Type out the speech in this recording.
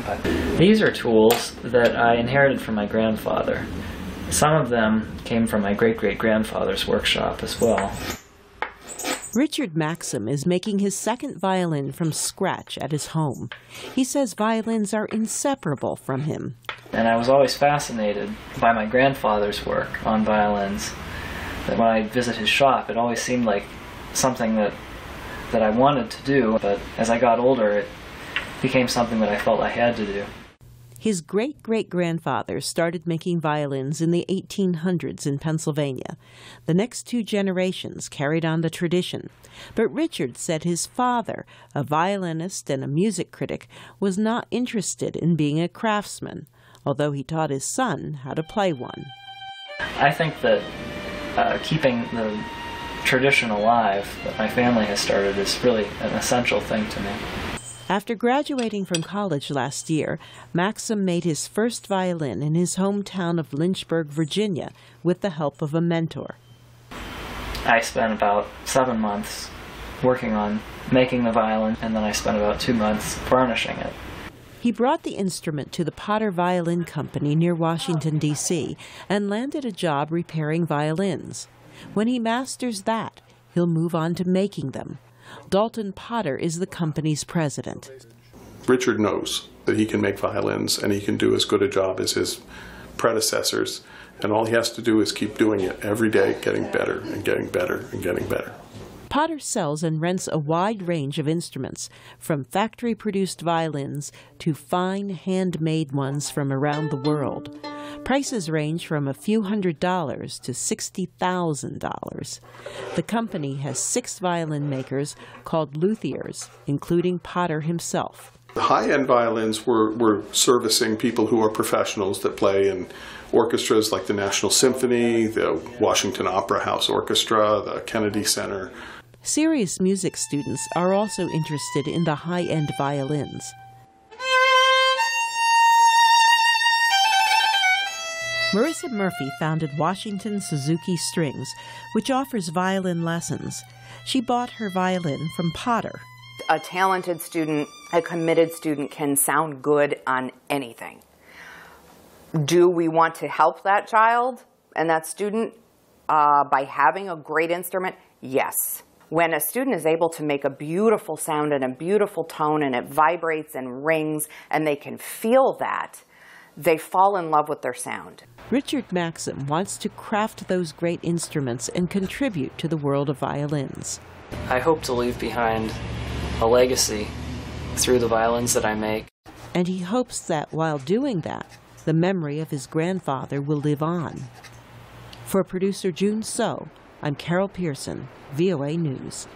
But these are tools that I inherited from my grandfather. Some of them came from my great-great-grandfather's workshop as well. Richard Maxham is making his second violin from scratch at his home. He says violins are inseparable from him. And I was always fascinated by my grandfather's work on violins. That when I visit his shop, it always seemed like something that I wanted to do, but as I got older, it became something that I felt I had to do. His great-great-grandfather started making violins in the 1800s in Pennsylvania. The next two generations carried on the tradition. But Richard said his father, a violinist and a music critic, was not interested in being a craftsman, although he taught his son how to play one. I think that keeping the tradition alive that my family has started is really an essential thing to me. After graduating from college last year, Maxham made his first violin in his hometown of Lynchburg, Virginia, with the help of a mentor. I spent about 7 months working on making the violin, and then I spent about 2 months varnishing it. He brought the instrument to the Potter Violin Company near Washington, D.C., and landed a job repairing violins. When he masters that, he'll move on to making them. Dalton Potter is the company's president. Richard knows that he can make violins and he can do as good a job as his predecessors, and all he has to do is keep doing it every day, getting better and getting better and getting better. Potter sells and rents a wide range of instruments, from factory-produced violins to fine handmade ones from around the world. Prices range from a few $100s to $60,000. The company has 6 violin makers called luthiers, including Potter himself. The high-end violins were servicing people who are professionals that play in orchestras like the National Symphony, the Washington Opera House Orchestra, the Kennedy Center. Serious music students are also interested in the high-end violins. Marissa Murphy founded Washington Suzuki Strings, which offers violin lessons. She bought her violin from Potter. A talented student, a committed student, can sound good on anything. Do we want to help that child and that student by having a great instrument? Yes. When a student is able to make a beautiful sound and a beautiful tone and it vibrates and rings and they can feel that, they fall in love with their sound. Richard Maxham wants to craft those great instruments and contribute to the world of violins. I hope to leave behind a legacy through the violins that I make. And he hopes that while doing that, the memory of his grandfather will live on. For producer June So, I'm Carol Pearson, VOA News.